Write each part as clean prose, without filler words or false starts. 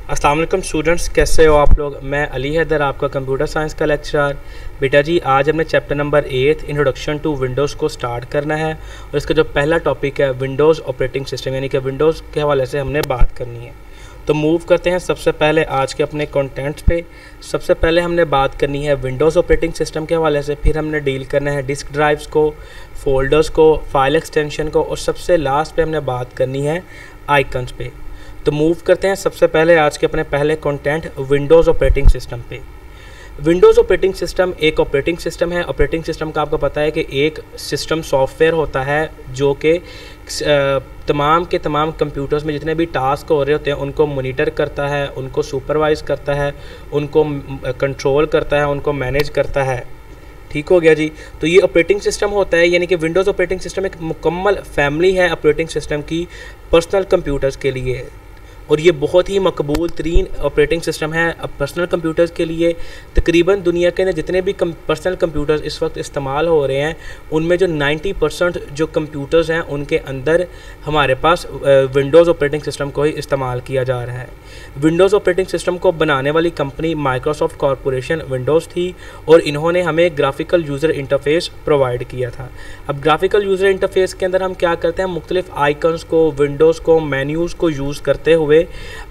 अस्सलाम वालेकुम स्टूडेंट्स, कैसे हो आप लोग। मैं अली हैदर, आपका कंप्यूटर साइंस का लेक्चरर। बेटा जी, आज हमने chapter number 8 introduction to Windows को स्टार्ट करना है और इसका जो पहला टॉपिक है विंडोज़ ऑपरेटिंग सिस्टम, यानी कि विंडोज़ के हवाले से हमने बात करनी है। तो मूव करते हैं सबसे पहले आज के अपने कंटेंट्स पे। सबसे पहले हमने बात करनी है विंडोज़ ऑपरेटिंग सिस्टम के हवाले से, फिर हमने डील करना है डिस्क ड्राइव्स को, फोल्डर्स को, फाइल एक्सटेंशन को, और सबसे लास्ट पे हमने बात करनी है आइकन्स पे। तो मूव करते हैं सबसे पहले आज के अपने पहले कंटेंट विंडोज़ ऑपरेटिंग सिस्टम पे। विंडोज़ ऑपरेटिंग सिस्टम एक ऑपरेटिंग सिस्टम है। ऑपरेटिंग सिस्टम का आपको पता है कि एक सिस्टम सॉफ्टवेयर होता है जो कि तमाम के तमाम कंप्यूटर्स में जितने भी टास्क हो रहे होते हैं उनको मॉनिटर करता है, उनको सुपरवाइज़ करता है, उनको कंट्रोल करता है, उनको मैनेज करता है। ठीक हो गया जी। तो ये ऑपरेटिंग सिस्टम होता है, यानी कि विंडोज़ ऑपरेटिंग सिस्टम एक मुकम्मल फैमिली है ऑपरेटिंग सिस्टम की पर्सनल कंप्यूटर्स के लिए, और ये बहुत ही मकबूल तरीन ऑपरेटिंग सिस्टम है पर्सनल कंप्यूटर्स के लिए। तकरीबन दुनिया के अंदर जितने भी पर्सनल कंप्यूटर्स इस वक्त इस्तेमाल हो रहे हैं उनमें जो 90% जो कंप्यूटर्स हैं उनके अंदर हमारे पास विंडोज़ ऑपरेटिंग सिस्टम को ही इस्तेमाल किया जा रहा है। विंडोज़ ऑपरेटिंग सिस्टम को बनाने वाली कंपनी माइक्रोसॉफ्ट कॉरपोरेशन विंडोज़ थी, और इन्होंने हमें ग्राफिकल यूज़र इंटरफेस प्रोवाइड किया था। अब ग्राफिकल यूज़र इंटरफेस के अंदर हम क्या करते हैं, मुख्तलिफ आइकन्स को, विंडोज़ को, मेन्यूज़ को यूज़ करते हुए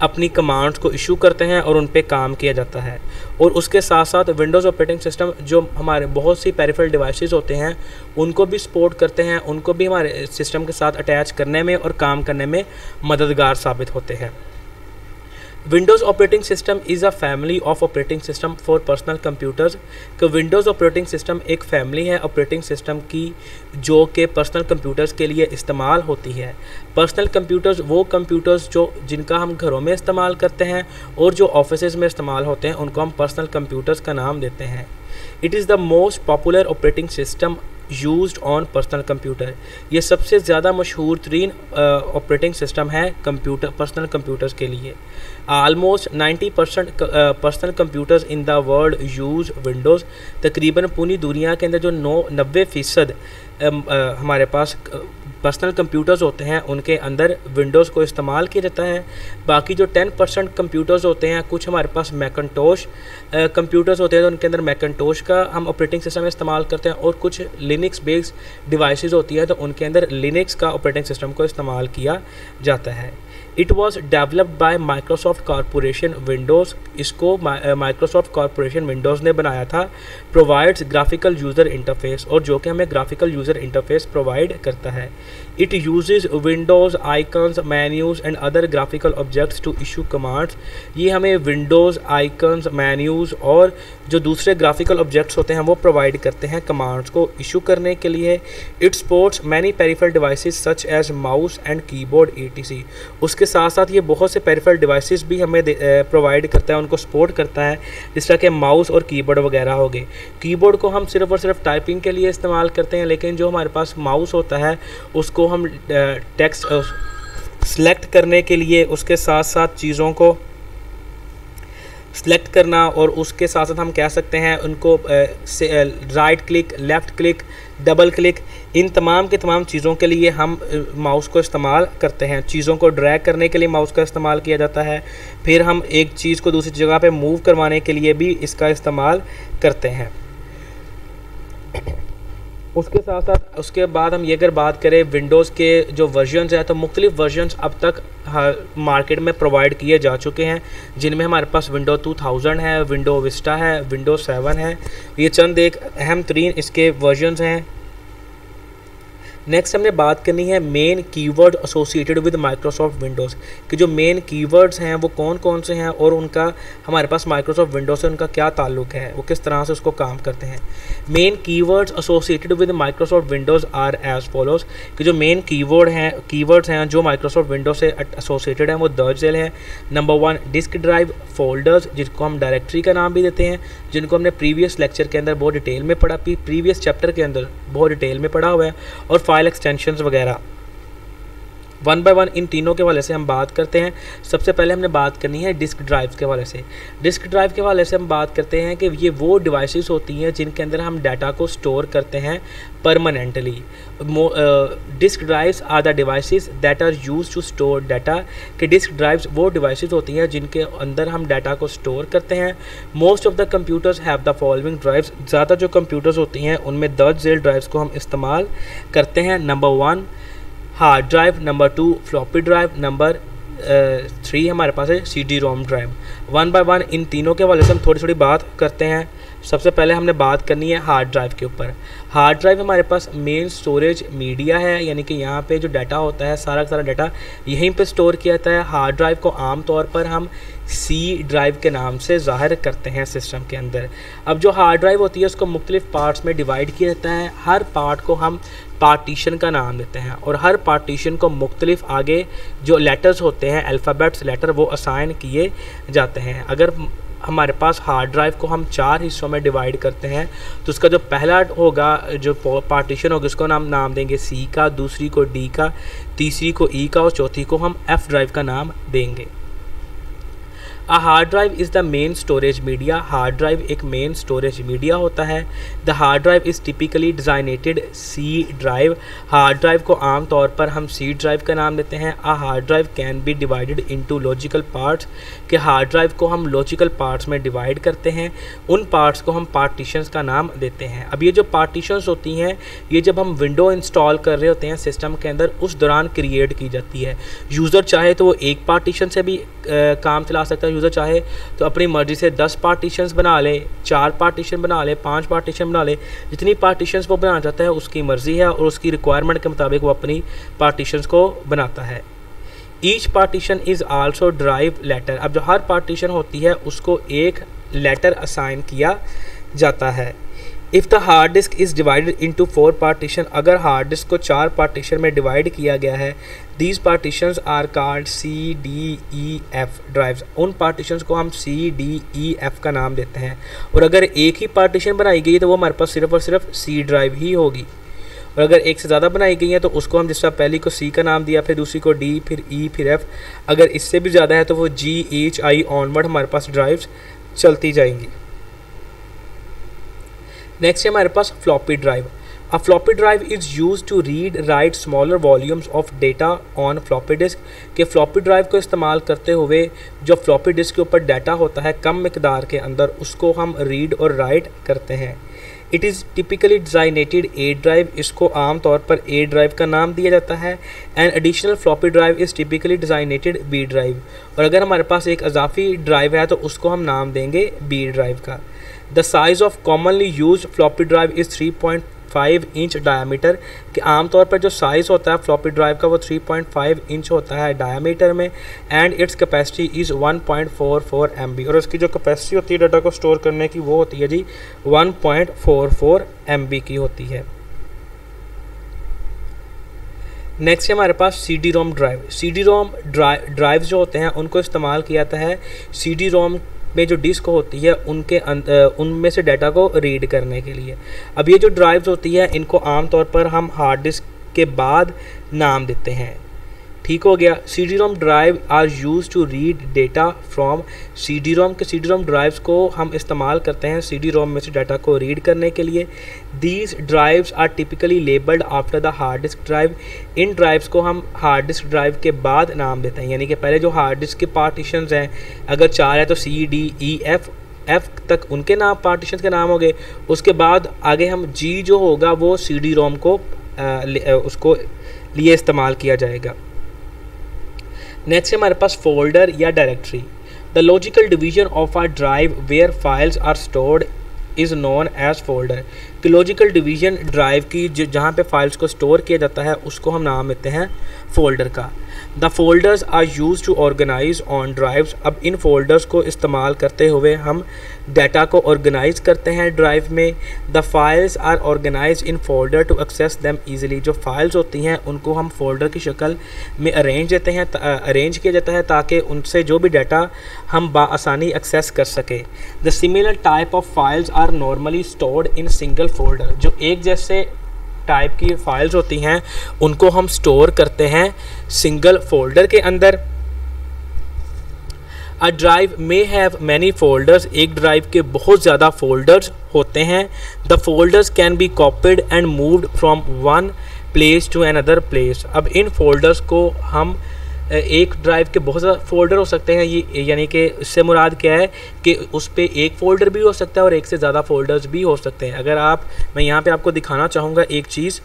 अपनी कमांड्स को इशू करते हैं और उन पे काम किया जाता है। और उसके साथ साथ विंडोज़ ऑपरेटिंग सिस्टम जो हमारे बहुत सी पेरिफेरल डिवाइसेस होते हैं उनको भी सपोर्ट करते हैं, उनको भी हमारे सिस्टम के साथ अटैच करने में और काम करने में मददगार साबित होते हैं। Windows operating system is a family of operating system for personal computers. कि विंडोज़ ऑपरेटिंग सिस्टम एक फैमिली है ऑपरेटिंग सिस्टम की जो कि पर्सनल कंप्यूटर्स के लिए इस्तेमाल होती है। पर्सनल कंप्यूटर्स वो कंप्यूटर्स जो जिनका हम घरों में इस्तेमाल करते हैं और जो ऑफिसेज़ में इस्तेमाल होते हैं उनको हम पर्सनल कंप्यूटर्स का नाम देते हैं। It is the most popular operating system used on personal computer. ये सबसे ज़्यादा मशहूर तरीन ऑपरेटिंग सिस्टम है पर्सनल कंप्यूटर्स के लिए। Almost 90% personal computers in the world use Windows. तकरीबन पूरी दुनिया के अंदर जो 90% हमारे पास पर्सनल कंप्यूटर्स होते हैं उनके अंदर विंडोज़ को इस्तेमाल किया जाता है। बाकी जो 10% कंप्यूटर्स होते हैं, कुछ हमारे पास मैकिन्टोश कंप्यूटर्स होते हैं तो उनके अंदर मैकिन्टोश का हम ऑपरेटिंग सिस्टम इस्तेमाल करते हैं, और कुछ लिनक्स बेस्ड डिवाइसेस होती हैं तो उनके अंदर लिनक्स का ऑपरेटिंग सिस्टम को इस्तेमाल किया जाता है। It was developed by Microsoft corporation Windows. इसको माइक्रोसॉफ्ट कॉरपोरेशन विंडोज़ ने बनाया था। प्रोवाइड्स ग्राफिकल यूज़र इंटरफेस, और जो कि हमें ग्राफिकल यूज़र इंटरफेस प्रोवाइड करता है। It uses Windows icons, menus and other graphical objects to issue commands. ये हमें विंडोज़ आइकन्स, मेन्यूज़ और जो दूसरे ग्राफिकल ऑब्जेक्ट्स होते हैं वो प्रोवाइड करते हैं कमांड्स को इशू करने के लिए। It supports many peripheral devices such as mouse and keyboard etc। उसके साथ साथ ये बहुत से पेरिफेरल डिवाइसेस भी हमें प्रोवाइड करता है, उनको सपोर्ट करता है, जिस तरह के माउस और कीबोर्ड वगैरह हो गए। कीबोर्ड को हम सिर्फ और सिर्फ टाइपिंग के लिए इस्तेमाल करते हैं, लेकिन जो हमारे पास माउस होता है उसको हम टेक्स्ट सेलेक्ट करने के लिए, उसके साथ साथ चीज़ों को सेलेक्ट करना, और उसके साथ साथ हम कह सकते हैं उनको right click, left click, double click, इन तमाम के तमाम चीज़ों के लिए हम माउस को इस्तेमाल करते हैं। चीज़ों को ड्रैग करने के लिए माउस का इस्तेमाल किया जाता है। फिर हम एक चीज़ को दूसरी जगह पे मूव करवाने के लिए भी इसका इस्तेमाल करते हैं। उसके साथ साथ उसके बाद हम ये अगर बात करें विंडोज़ के जो वर्जन्स हैं, तो मुख्तलिफ वर्जन्स अब तक मार्केट में प्रोवाइड किए जा चुके हैं, जिनमें हमारे पास विंडो 2000 है, विंडो विस्टा है, विंडो 7 है। ये चंद एक अहम तरीन इसके वर्जन्स हैं। नेक्स्ट हमने बात करनी है main keyword associated with Microsoft Windows, कि जो मेन कीवर्ड्स हैं वो कौन कौन से हैं और उनका हमारे पास माइक्रोसॉफ्ट विंडोज़ से उनका क्या ताल्लुक है, वो किस तरह से उसको काम करते हैं। Main keywords associated with Microsoft Windows are as follows, कि जो मेन कीवर्ड्स हैं जो माइक्रोसॉफ्ट विंडोज़ से एसोसिएटेड हैं वो दर्ज झेल हैं। नंबर 1 डिस्क ड्राइव, फोल्डर्स जिनको हम डायरेक्टरी का नाम भी देते हैं, जिनको हमने प्रीवियस लेक्चर के अंदर बहुत डिटेल में पढ़ा, प्रीवियस चैप्टर के अंदर बहुत डिटेल में पढ़ा हुआ है, और फाइल एक्सटेंशंस वगैरह। वन बाय वन इन तीनों के हवाले से हम बात करते हैं। सबसे पहले हमने बात करनी है डिस्क ड्राइव्स के हवाले से। डिस्क ड्राइव के हवाले से हम बात करते हैं कि ये वो डिवाइसेस होती हैं जिनके अंदर हम डाटा को स्टोर करते हैं permanently. Disk drives are the devices that are used to store data. कि डिस्क ड्राइव्स वो डिवाइसेस होती हैं जिनके अंदर हम डाटा को स्टोर करते हैं। Most of the computers have the following drives. ज़्यादा जो कंप्यूटर्स होती हैं उनमें 10 झेल ड्राइव्स को हम इस्तेमाल करते हैं। Number 1 hard drive, number 2 floppy drive, number 3 हमारे पास है CD ROM drive. One by one in तीनों के हवाले से हम थोड़ी थोड़ी बात करते हैं। सबसे पहले हमने बात करनी है हार्ड ड्राइव के ऊपर। हार्ड ड्राइव हमारे पास मेन स्टोरेज मीडिया है, यानी कि यहाँ पे जो डाटा होता है सारा का सारा डाटा यहीं पे स्टोर किया जाता है। हार्ड ड्राइव को आम तौर पर हम C ड्राइव के नाम से ज़ाहिर करते हैं सिस्टम के अंदर। अब जो हार्ड ड्राइव होती है उसको मुख्तलिफ पार्ट्स में डिवाइड किया जाता है। हर पार्ट को हम पार्टीशन का नाम देते हैं और हर पार्टीशन को मुख्तलिफ आगे जो लेटर्स होते हैं, अल्फ़ाबेट्स लेटर, वो असाइन किए जाते हैं। अगर हमारे पास हार्ड ड्राइव को हम 4 हिस्सों में डिवाइड करते हैं तो उसका जो पहला होगा, जो पार्टीशन होगी, उसको नाम देंगे C का, दूसरी को D का, तीसरी को E का और चौथी को हम F ड्राइव का नाम देंगे। A hard drive is the main storage media। Hard drive एक मेन स्टोरेज मीडिया होता है। The hard drive is typically designated C drive. Hard drive को आम तौर पर हम C ड्राइव का नाम देते हैं। A hard drive can be divided into logical parts. कि हार्ड ड्राइव को हम लॉजिकल पार्ट्स में डिवाइड करते हैं। उन पार्ट्स को हम पार्टीशंस का नाम देते हैं। अब ये जो पार्टीशंस होती हैं ये जब हम विंडो इंस्टॉल कर रहे होते हैं सिस्टम के अंदर उस दौरान क्रिएट की जाती है। यूज़र चाहे तो वो एक पार्टीशन से भी काम चला सकता है। यूज़र चाहे तो अपनी मर्ज़ी से 10 पार्टीशंस बना ले, 4 पार्टीशन बना ले, 5 पार्टीशन बना ले। जितनी पार्टीशंस वो बनाना चाहता है उसकी मर्ज़ी है और उसकी रिक्वायरमेंट के मुताबिक वो अपनी पार्टीशंस को बनाता है। Each partition is also drive letter. अब जो हर पार्टीशन होती है उसको एक लेटर असाइन किया जाता है। If the hard disk is divided into 4 partition. अगर हार्ड डिस्क को 4 पार्टीशन में डिवाइड किया गया है, these partitions are called C, D, E, F drives. उन पार्टीशंस को हम C, D, E, F का नाम देते हैं। और अगर एक ही पार्टीशन बनाई गई तो वो हमारे पास सिर्फ और सिर्फ C ड्राइव ही होगी। और अगर एक से ज़्यादा बनाई गई है तो उसको हम, जिस तरह पहली को C का नाम दिया, फिर दूसरी को D, फिर E, फिर F, अगर इससे भी ज़्यादा है तो वो G, H, I ऑनवर्ड हमारे पास ड्राइव्स चलती जाएंगी। नेक्स्ट है हमारे पास floppy drive. A floppy drive is used to read write smaller volumes of data on floppy disk। के फ्लॉपी ड्राइव को इस्तेमाल करते हुए जो फ्लॉपी डिस्क के ऊपर डाटा होता है कम मिकदार के अंदर, उसको हम रीड और राइट करते हैं। It is typically designated A drive. इसको आम तौर पर A ड्राइव का नाम दिया जाता है। And additional floppy drive is typically designated B drive. और अगर हमारे पास एक अजाफी ड्राइव है तो उसको हम नाम देंगे B ड्राइव का। The size of commonly use floppy drive is 3.5 inch diameter. कि आमतौर पर जो साइज़ होता है फ्लॉपी ड्राइव का वो 3.5 इंच होता है डायामीटर में। And its capacity is 1.44 MB। और उसकी जो कैपेसिटी होती है डाटा को स्टोर करने की वो होती है जी 1.44 MB की होती है। नेक्स्ट है हमारे पास CD ROM drive. CD ROM drive जो होते हैं उनको इस्तेमाल किया जाता है CD ROM में जो डिस्क होती है उनमें से डाटा को रीड करने के लिए। अब ये जो ड्राइव्स होती है इनको आम तौर पर हम हार्ड डिस्क के बाद नाम देते हैं। ठीक हो गया। CD ROM drive are use to read data from CD ROM। के CD ROM ड्राइव्स को हम इस्तेमाल करते हैं CD ROM में से डाटा को रीड करने के लिए। These drives are typically labelled after the hard disk drive. इन ड्राइव्स को हम हार्ड डिस्क ड्राइव के बाद नाम देते हैं। यानी कि पहले जो हार्ड डिस्क के पार्टीशंस हैं, अगर 4 है तो C, D, E, F तक उनके नाम पार्टीशंस के नाम हो गए। उसके बाद आगे हम G जो होगा वो CD ROM को उसको लिए इस्तेमाल किया जाएगा। नेक्स्ट है हमारे पास फोल्डर या directory. The logical division of a drive where files are stored is known as folder. कि लॉजिकल डिवीजन ड्राइव की जहाँ पे फाइल्स को स्टोर किया जाता है उसको हम नाम देते हैं फोल्डर का। The folders are use to organise on drives. अब इन फोल्डर्स को इस्तेमाल करते हुए हम डाटा को ऑर्गेनाइज करते हैं ड्राइव में। The files are organise in folder to access them easily. जो फाइल्स होती हैं उनको हम फोल्डर की शक्ल में अरेंज किया जाता है ताकि उनसे जो भी डाटा हम बाआसानी एक्सेस कर सकें। The similar type of files are normally stored in single folder. जो एक जैसे टाइप की फाइल्स होती हैं उनको हम स्टोर करते हैं सिंगल फोल्डर के अंदर। A drive may have many folders, एक ड्राइव के बहुत ज़्यादा फोल्डर्स होते हैं। The folders can be copied and moved from one place to another place. अब इन फोल्डर्स को हम एक ड्राइव के बहुत ज़्यादा फोल्डर हो सकते हैं, ये यानी कि इससे मुराद क्या है कि उस पर एक फ़ोल्डर भी हो सकता है और एक से ज़्यादा फोल्डर्स भी हो सकते हैं। अगर मैं यहाँ पे आपको दिखाना चाहूँगा एक चीज़,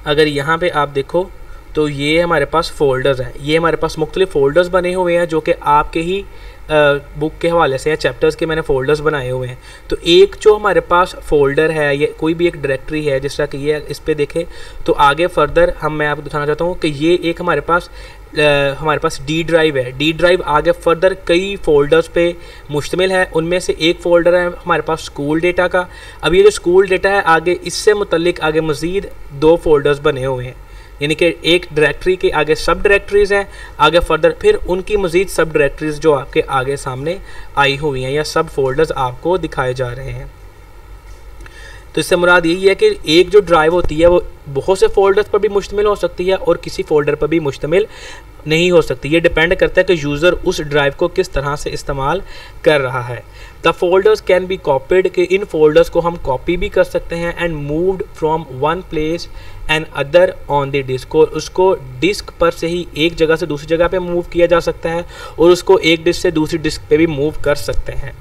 अगर यहाँ पे आप देखो तो ये हमारे पास फ़ोल्डर्स हैं, ये हमारे पास मुख्तलिफ फ़ोल्डर्स बने हुए हैं जो कि आपके ही बुक के हवाले से या चैप्टर्स के मैंने फ़ोल्डर्स बनाए हुए हैं। तो एक जो हमारे पास फ़ोल्डर है, ये कोई भी एक डायरेक्टरी है, जिस तरह कि ये इस पर देखें तो आगे फर्दर मैं आपको दिखाना चाहता हूँ कि ये एक हमारे पास डी ड्राइव है। डी ड्राइव आगे फर्दर कई फ़ोल्डर्स पे मुश्तमिल है, उनमें से एक फ़ोल्डर है हमारे पास स्कूल डेटा का। अब ये जो स्कूल डेटा है आगे इससे मुतल्लिक आगे मज़ीद 2 फ़ोल्डर्स बने हुए हैं, यानी कि एक डायरेक्टरी के आगे सब डायरेक्टरीज़ हैं, आगे फर्दर फिर उनकी मज़ीद सब डायरेक्टरीज़ जो आपके आगे सामने आई हुई हैं या सब फोल्डर्स आपको दिखाए जा रहे हैं। तो इससे मुराद यही है कि एक जो ड्राइव होती है वो बहुत से फोल्डर्स पर भी मुश्तमिल हो सकती है और किसी फोल्डर पर भी मुश्तमिल नहीं हो सकती। ये डिपेंड करता है कि यूज़र उस ड्राइव को किस तरह से इस्तेमाल कर रहा है। The folders can be copied, कि इन फोल्डर्स को हम कॉपी भी कर सकते हैं, and moved from one place and other on the disk, और उसको डिस्क पर से ही एक जगह से दूसरी जगह पे मूव किया जा सकता है और उसको एक डिस्क से दूसरी डिस्क पे भी मूव कर सकते हैं।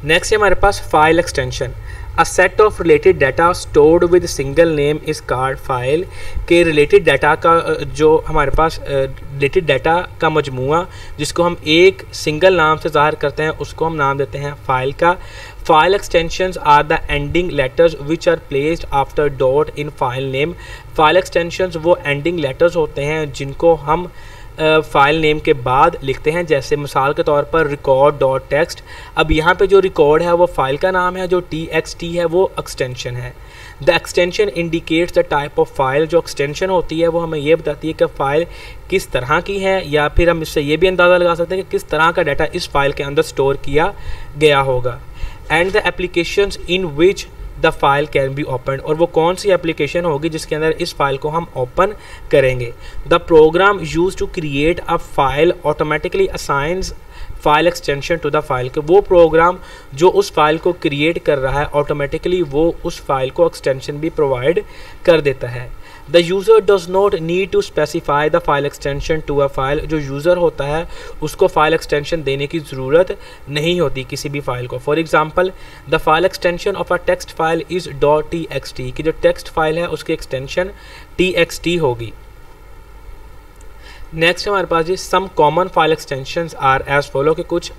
नेक्स्ट है हमारे पास file extension. A set of related data stored with single name is called file, के रिलेटेड डाटा का जो हमारे पास रिलेटेड डाटा का मजमूआ जिसको हम एक सिंगल नाम से ज़ाहिर करते हैं उसको हम नाम देते हैं फाइल का। File extensions are the ending letters which are placed after dot in file name. File extensions वो एंडिंग लेटर्स होते हैं जिनको हम फ़ाइल नेम के बाद लिखते हैं, जैसे मिसाल के तौर पर रिकॉर्ड डॉट टेक्स्ट। अब यहाँ पे जो रिकॉर्ड है वो फ़ाइल का नाम है, जो txt है वो एक्सटेंशन है। The extension indicates the type of file. जो एक्सटेंशन होती है वो हमें ये बताती है कि फ़ाइल किस तरह की है, या फिर हम इससे ये भी अंदाज़ा लगा सकते हैं कि किस तरह का डाटा इस फाइल के अंदर स्टोर किया गया होगा। And the applications in which the file can be open, और वो कौन सी एप्लीकेशन होगी जिसके अंदर इस फाइल को हम ओपन करेंगे। The program use to create a file automatically assigns file extension to the file, के वो प्रोग्राम जो उस फाइल को क्रिएट कर रहा है ऑटोमेटिकली वो उस फाइल को एक्सटेंशन भी प्रोवाइड कर देता है। The user does not need to specify the file extension to a file, जो यूज़र होता है उसको फाइल एक्सटेंशन देने की ज़रूरत नहीं होती किसी भी फाइल को। For example the file extension of a text file is .txt, कि जो टेक्स्ट फाइल है उसकी एक्सटेंशन txt होगी। नेक्स्ट हमारे पास जी some common file extensions are as follow, के कुछ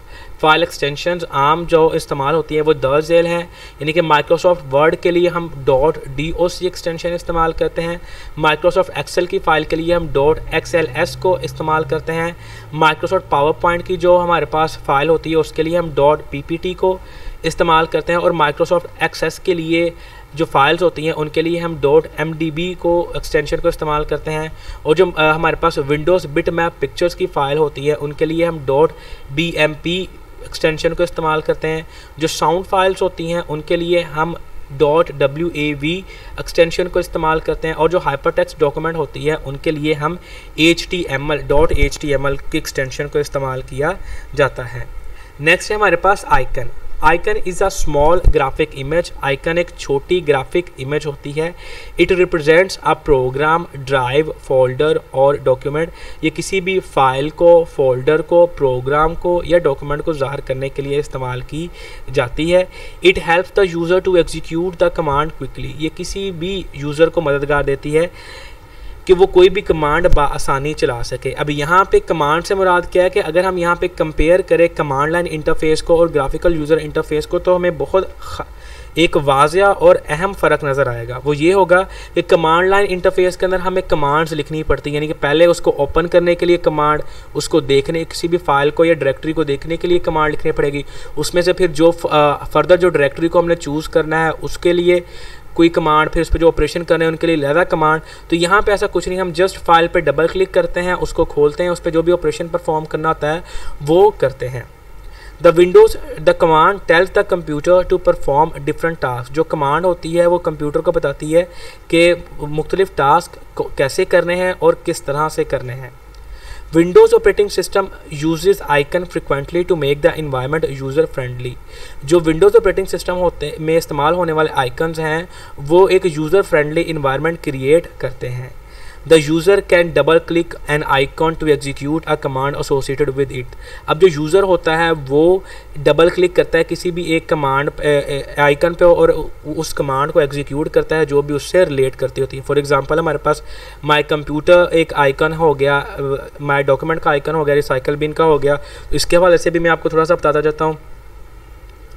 फाइल एक्सटेंशंस आम जो इस्तेमाल होती हैं वो दर्ज झेल हैं, यानी कि माइक्रोसॉफ्ट वर्ड के लिए हम .doc एक्सटेंशन इस्तेमाल करते हैं। माइक्रोसॉफ्ट एक्सेल की फ़ाइल के लिए हम .xls को इस्तेमाल करते हैं। माइक्रोसॉफ्ट पावर पॉइंट की जो हमारे पास फ़ाइल होती है उसके लिए हम .ppt को इस्तेमाल करते हैं, और माइक्रोसॉफ्ट एक्सेस के लिए जो फाइल्स होती हैं उनके लिए हम .mdb को एक्सटेंशन को इस्तेमाल करते हैं, और जो हमारे पास विंडोज़ बिटमैप पिक्चर्स की फ़ाइल होती है उनके लिए हम .bmp एक्सटेंशन को इस्तेमाल करते हैं। जो साउंड फाइल्स होती हैं उनके लिए हम .wav एक्सटेंशन को इस्तेमाल करते हैं, और जो हाइपरटेक्स्ट डॉक्यूमेंट होती है उनके लिए हम .html की एक्सटेंशन को इस्तेमाल किया जाता है। नेक्स्ट है हमारे पास icon. Icon is a small graphic image. Icon एक छोटी ग्राफिक इमेज होती है। It represents a program, drive, folder और डॉक्यूमेंट। ये किसी भी फाइल को, फोल्डर को, प्रोग्राम को या डॉक्यूमेंट को ज़ाहिर करने के लिए इस्तेमाल की जाती है। It helps the user to execute the command quickly. ये किसी भी यूज़र को मददगार देती है कि वो कोई भी कमांड आसानी चला सके। अब यहाँ पे कमांड से मुराद क्या है कि अगर हम यहाँ पे कंपेयर करें कमांड लाइन इंटरफेस को और ग्राफिकल यूज़र इंटरफेस को तो हमें बहुत एक वाज़िया और अहम फ़र्क नज़र आएगा। वो ये होगा कि कमांड लाइन इंटरफेस के अंदर हमें कमांड्स लिखनी पड़ती है, यानी कि पहले उसको ओपन करने के लिए कमांड, उसको देखने किसी भी फाइल को या डायरेक्टरी को देखने के लिए कमांड लिखनी पड़ेगी, उसमें से फिर जो फर्दर जो डायरेक्टरी को हमने चूज़ करना है उसके लिए कोई कमांड, फिर उस पर जो ऑपरेशन करने हैं उनके लिए अलग कमांड। तो यहाँ पे ऐसा कुछ नहीं, हम जस्ट फाइल पे डबल क्लिक करते हैं, उसको खोलते हैं, उस पर जो भी ऑपरेशन परफॉर्म करना होता है वो करते हैं। The command tells the computer to perform different task. जो कमांड होती है वो कंप्यूटर को बताती है कि मुख्तलिफ टास्क कैसे करने हैं और किस तरह से करने हैं। Windows operating system uses icon frequently to make the environment user friendly. जो विंडोज़ ऑपरेटिंग सिस्टम होते में इस्तेमाल होने वाले आइकन्स हैं वो एक यूज़र फ्रेंडली इन्वायरमेंट क्रिएट करते हैं। The user can double click an icon to execute a command associated with it. अब जो यूज़र होता है वो डबल क्लिक करता है किसी भी एक कमांड आइकन पे और उस कमांड को एग्जीक्यूट करता है जो भी उससे रिलेट करती होती है। फॉर एग्जांपल हमारे पास माई कंप्यूटर एक आइकन हो गया, माई डॉक्यूमेंट का आइकन हो गया, रिसाइकल बिन का हो गया। इसके हवाले से भी मैं आपको थोड़ा सा बताता जाता हूँ।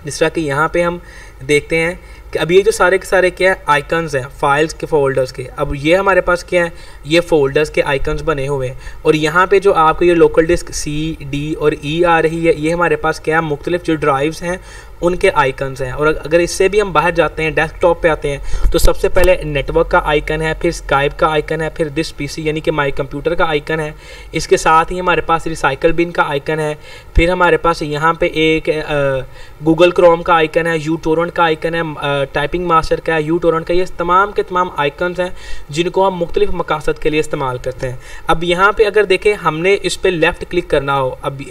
जिस तरह कि यहाँ पे हम देखते हैं कि अब ये जो सारे के सारे क्या है आइकन्स हैं फाइल्स के फोल्डर्स के। अब ये हमारे पास क्या है, ये फोल्डर्स के आइकन्स बने हुए हैं और यहाँ पे जो आपको ये लोकल डिस्क सी डी और ई आ रही है, ये हमारे पास क्या है मुख्तलिफ जो ड्राइव्स हैं उनके आइकन्स हैं। और अगर इससे भी हम बाहर जाते हैं, डेस्कटॉप पे आते हैं, तो सबसे पहले नेटवर्क का आइकन है, फिर स्काइप का आइकन है, फिर दिस पीसी यानी कि माई कंप्यूटर का आइकन है। इसके साथ ही हमारे पास रिसाइकल बिन का आइकन है। फिर हमारे पास यहाँ पे एक गूगल क्रोम का आइकन है, यू टोरेंट का आइकन है, टाइपिंग मास्टर का है, यू टोरेंट का। ये तमाम के तमाम आइकन्स हैं जिनको हम मुख्तलिफ मकासद के लिए इस्तेमाल करते हैं। अब यहाँ पे अगर देखें हमने इस पर लेफ़्ट क्लिक करना हो, अब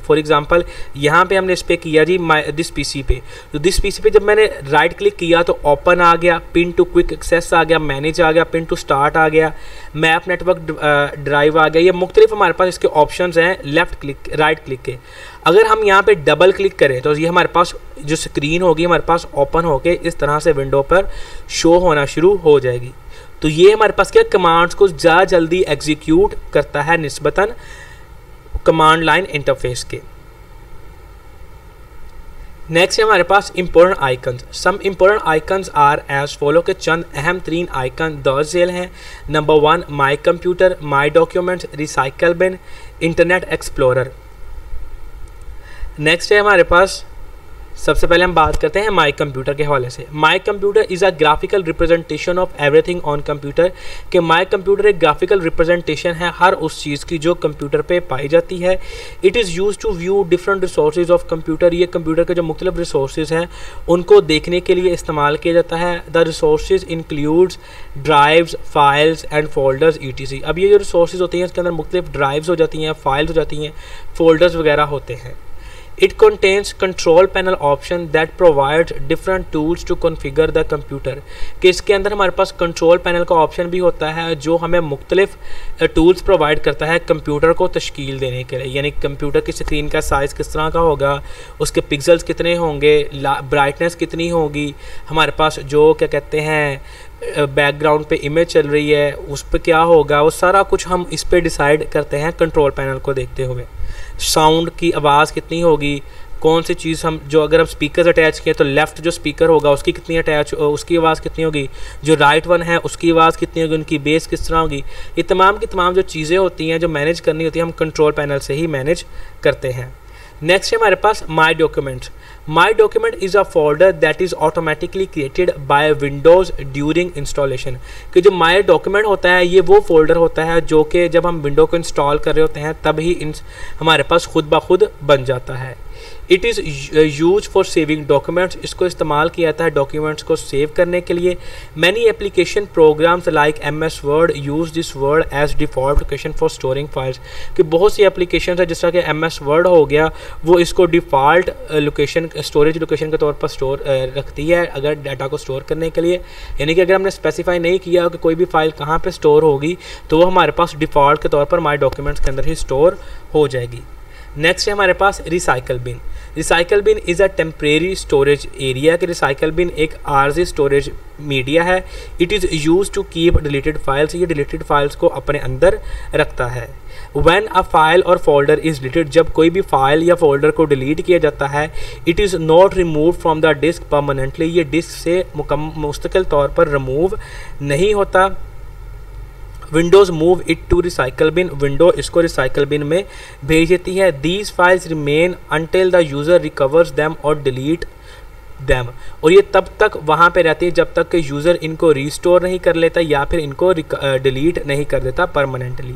फॉर एग्ज़ाम्पल यहाँ पे हमने इस पर किया जी दिस पीसी पे, तो दिस पीसी पे जब मैंने राइट क्लिक किया तो ओपन आ गया, पिन टू क्विक एक्सेस आ गया, मैनेज आ गया, पिन टू स्टार्ट आ गया, मैप नेटवर्क ड्राइव आ गया। ये मुख्तलिफ हमारे पास इसके ऑप्शंस हैं लेफ़्ट क्लिक राइट क्लिक के। अगर हम यहाँ पे डबल क्लिक करें तो ये हमारे पास जो स्क्रीन होगी हमारे पास ओपन होके इस तरह से विंडो पर शो होना शुरू हो जाएगी। तो ये हमारे पास क्या कमांड्स को ज़्यादा जल्दी एग्जीक्यूट करता है निस्बतन कमांड लाइन इंटरफेस के। नेक्स्ट है हमारे पास important icons. Some important icons are as follow के चंद अहम तरीन आइकन दर्ज हैं। Number 1 my computer, my documents, recycle bin, Internet Explorer. Next है हमारे पास सबसे पहले हम बात करते हैं माई कंप्यूटर के हवाले से। My computer is a graphical representation of everything on computer. कि माई कंप्यूटर एक ग्राफिकल रिप्रेजेंटेशन है हर उस चीज़ की जो कंप्यूटर पे पाई जाती है। It is use to view different resources of computer. ये कंप्यूटर के जो मुख्तलिफ रिसोर्सेज हैं उनको देखने के लिए इस्तेमाल किया जाता है। The resources includes drives, files and folders ETC। अब ये जो रिसोर्सेज होती हैं इसके अंदर मुख्तलिफ ड्राइव्स हो जाती हैं, फाइल्स हो जाती हैं, फोल्डर्स वगैरह होते हैं। It contains control panel option that provides different tools to configure the computer। कि इसके अंदर हमारे पास कंट्रोल पैनल का ऑप्शन भी होता है जो हमें मुख्तलिफ टूल्स प्रोवाइड करता है कंप्यूटर को तश्कील देने के लिए। यानी कंप्यूटर की स्क्रीन का साइज़ किस तरह का होगा, उसके पिक्सल्स कितने होंगे, ब्राइटनेस कितनी होगी, हमारे पास जो क्या कहते हैं बैकग्राउंड पे इमेज चल रही है उस पर क्या होगा, वो सारा कुछ हम इस पर डिसाइड करते हैं कंट्रोल पैनल को देखते हुए। साउंड की आवाज़ कितनी होगी, कौन सी चीज़ हम जो अगर हम स्पीकर अटैच किए तो लेफ़्ट जो स्पीकर होगा उसकी कितनी अटैच उसकी आवाज़ कितनी होगी, जो राइट वन है उसकी आवाज़ कितनी होगी, उनकी बेस किस तरह होगी। ये तमाम की तमाम जो चीज़ें होती हैं जो मैनेज करनी होती है हम कंट्रोल पैनल से ही मैनेज करते हैं। नेक्स्ट है हमारे पास my documents. My document is a folder that is automatically created by Windows during installation. कि जो माई डॉक्यूमेंट होता है ये वो फोल्डर होता है जो कि जब हम विंडो को इंस्टॉल कर रहे होते हैं तब ही हमारे पास खुद ब खुद बन जाता है। It is use for saving documents. इसको इस्तेमाल किया जाता है डॉक्यूमेंट्स को सेव करने के लिए। Many application programs like MS Word use this word as default location for storing files. कि बहुत सी एप्लीकेशन है जिस तरह कि MS वर्ड हो गया वो इसको डिफ़ॉल्ट लोकेशन स्टोरेज लोकेशन के तौर पर स्टोर रखती है अगर डाटा को स्टोर करने के लिए। यानी कि अगर हमने स्पेसिफाई नहीं किया कि कोई भी फाइल कहाँ पर स्टोर होगी तो वो हमारे पास डिफ़ॉल्ट के तौर पर माई डॉक्यूमेंट्स के अंदर ही स्टोर हो जाएगी। नेक्स्ट है हमारे पास recycle bin. Recycle bin is a temporary storage area. कि रिसाइकल बिन एक आर्जी स्टोरेज मीडिया है। It is use to keep deleted files. ये डिलीटेड फाइल्स को अपने अंदर रखता है। व्हेन अ फाइल और फोल्डर इज़ डिलीटेड, जब कोई भी फाइल या फोल्डर को डिलीट किया जाता है, it is not remove from the disk permanently. ये डिस्क से मुस्तकिल तौर पर रिमूव नहीं होता। Windows move it to recycle bin. Window इसको रिसाइकल बिन में भेज देती है। These files remain until the user recovers them or delete them, और ये तब तक वहाँ पे रहती है जब तक कि यूज़र इनको रिस्टोर नहीं कर लेता या फिर इनको डिलीट नहीं कर देता permanently.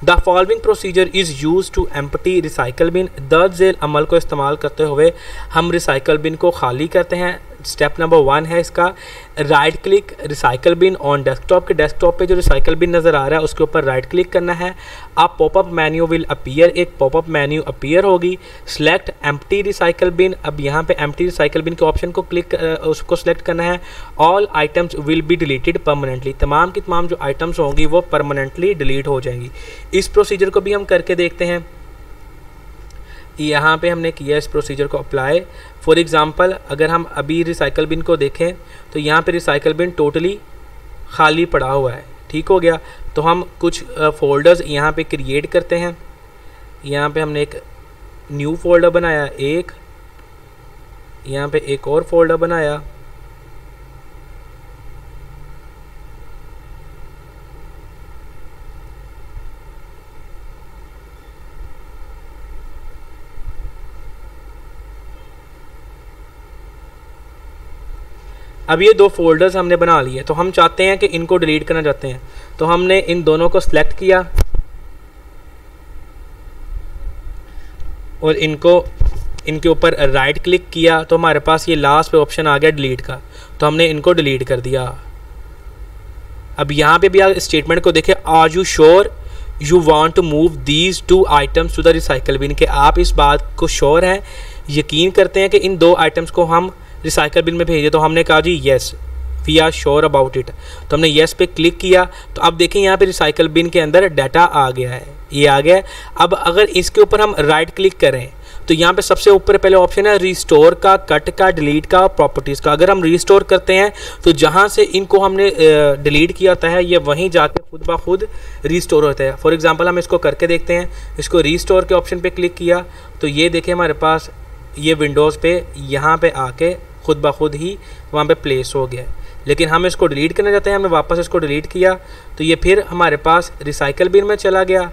The following procedure is use to empty recycle bin. दर्ज झेल अमल को इस्तेमाल करते हुए हम रिसाइकल बिन को खाली करते हैं। स्टेप नंबर 1 है इसका, right click recycle been on desktop. के डेस्कटॉप पे जो रिसाइकल बिन नज़र आ रहा है उसके ऊपर राइट क्लिक करना है। आप पॉपअप मेन्यू विल अपीयर, एक पॉपअप मेन्यू अपीयर होगी। सिलेक्ट एम्प्टी रिसाइकल बिन, अब यहाँ पे एम्प्टी रिसाइकल बिन के ऑप्शन को उसको सिलेक्ट करना है। All items will be deleted permanently, तमाम की तमाम जो आइटम्स होंगी वो परमानेंटली डिलीट हो जाएंगी। इस प्रोसीजर को भी हम करके देखते हैं। यहाँ पे हमने किया इस प्रोसीजर को अप्लाई। फॉर एग्ज़ाम्पल अगर हम अभी रिसाइकल बिन को देखें तो यहाँ पे रिसाइकल बिन टोटली खाली पड़ा हुआ है, ठीक हो गया। तो हम कुछ फ़ोल्डर्स यहाँ पे क्रिएट करते हैं। यहाँ पे हमने एक न्यू फोल्डर बनाया, एक यहाँ पे एक और फोल्डर बनाया, अब ये 2 फोल्डर्स हमने बना लिए। तो हम चाहते हैं कि इनको डिलीट करना चाहते हैं, तो हमने इन दोनों को सिलेक्ट किया और इनके ऊपर राइट क्लिक किया, तो हमारे पास ये लास्ट पे ऑप्शन आ गया डिलीट का, तो हमने इनको डिलीट कर दिया। अब यहाँ पे भी आप स्टेटमेंट को देखें, are you sure you want to move these 2 items to the recycle bin, के आप इस बात को श्योर हैं, यकीन करते हैं कि इन 2 आइटम्स को हम रिसाइकल बिन में भेजे। तो हमने कहा जी yes we are sure about it, तो हमने येस पे क्लिक किया। तो अब देखें यहाँ पे रिसाइकल बिन के अंदर डाटा आ गया है, ये आ गया है। अब अगर इसके ऊपर हम राइट क्लिक करें तो यहाँ पे सबसे ऊपर पहले ऑप्शन है रिस्टोर का, कट का, डिलीट का, प्रॉपर्टीज़ का। अगर हम रिस्टोर करते हैं तो जहाँ से इनको हमने डिलीट किया होता है ये वहीं जाके खुद ब खुद रिस्टोर होता है। फॉर एग्जांपल हम इसको करके देखते हैं। इसको रिस्टोर के ऑप्शन पे क्लिक किया तो ये देखें हमारे पास ये विंडोज़ पे यहाँ पे आके खुद ब खुद ही वहाँ पे प्लेस हो गया। लेकिन हम इसको डिलीट करना चाहते हैं, हमने वापस इसको डिलीट किया तो ये फिर हमारे पास रिसाइकल बिन में चला गया,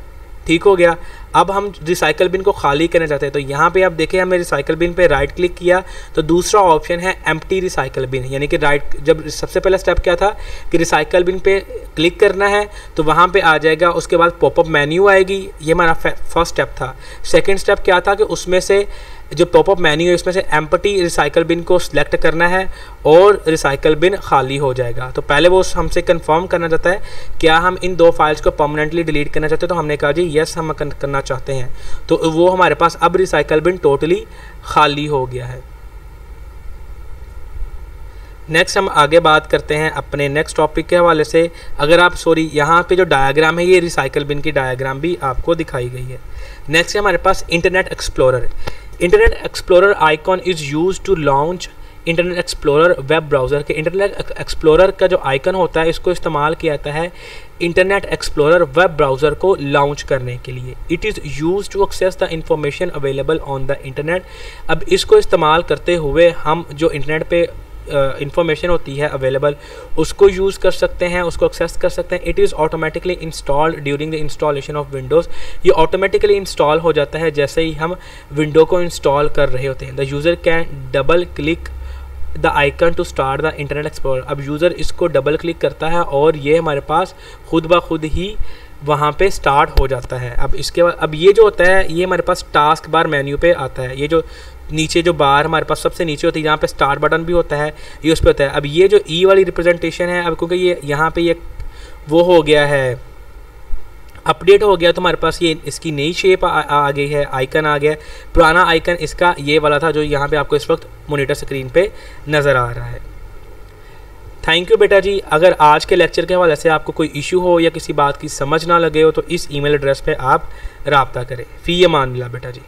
ठीक हो गया। अब हम रिसाइकल बिन को खाली करना चाहते हैं, तो यहाँ पे आप देखें हमें रिसाइकल बिन पे राइट क्लिक किया तो दूसरा ऑप्शन है एम्प्टी रिसाइकल बिन, यानी कि राइट, जब सबसे पहला स्टेप क्या था कि रिसाइकल बिन पे क्लिक करना है तो वहाँ पे आ जाएगा, उसके बाद पॉपअप मेन्यू आएगी, ये हमारा फर्स्ट स्टेप था। सेकेंड स्टेप क्या था कि उसमें से जो पॉपअप मेन्यू है उसमें से एम्प्टी रिसाइकल बिन को सिलेक्ट करना है और रिसाइकल बिन खाली हो जाएगा। तो पहले वो हमसे कंफर्म करना चाहता है क्या हम इन 2 फाइल्स को परमानेंटली डिलीट करना चाहते हैं, तो हमने कहा जी यस हम करना चाहते हैं। तो वो हमारे पास अब रिसाइकल बिन टोटली खाली हो गया है। नेक्स्ट हम आगे बात करते हैं अपने नेक्स्ट टॉपिक के हवाले से। अगर आप यहाँ पे जो डायग्राम है ये रिसाइकल बिन की डायग्राम भी आपको दिखाई गई है। नेक्स्ट है हमारे पास Internet Explorer. Internet Explorer icon is use to launch Internet explorer web browser के। इंटरनेट एक्सप्लोरर का जो आइकन होता है इसको इस्तेमाल किया जाता है इंटरनेट एक्सप्लोरर वेब ब्राउज़र को लॉन्च करने के लिए। It is use to access the information available on the internet. अब इसको इस्तेमाल करते हुए हम जो इंटरनेट पे इंफॉर्मेशन होती है अवेलेबल उसको यूज़ कर सकते हैं, उसको एक्सेस कर सकते हैं। It is automatically installed during the installation of Windows. ये ऑटोमेटिकली इंस्टॉल हो जाता है जैसे ही हम विंडो को इंस्टॉल कर रहे होते हैं। The user can double click the icon to start the internet explorer. अब यूज़र इसको डबल क्लिक करता है और ये हमारे पास खुद ब खुद ही वहाँ पे स्टार्ट हो जाता है। अब इसके बाद अब ये जो होता है ये हमारे पास टास्क बार मेन्यू पे आता है। ये जो नीचे जो बार हमारे पास सबसे नीचे होती है जहाँ पे स्टार्ट बटन भी होता है ये उस पर होता है। अब ये जो ई वाली रिप्रेजेंटेशन है, अब क्योंकि ये यहाँ पे ये वो हो गया है, अपडेट हो गया, तो हमारे पास ये इसकी नई शेप आ गई है, आइकन आ गया। पुराना आइकन इसका ये वाला था जो यहाँ पे आपको इस वक्त मॉनिटर स्क्रीन पे नज़र आ रहा है। थैंक यू बेटा जी। अगर आज के लेक्चर के हवाले से आपको कोई इशू हो या किसी बात की समझ ना लगे हो तो इस ईमेल एड्रेस पे आप रब्ता करें। फ़ी अमान अल्लाह बेटा जी।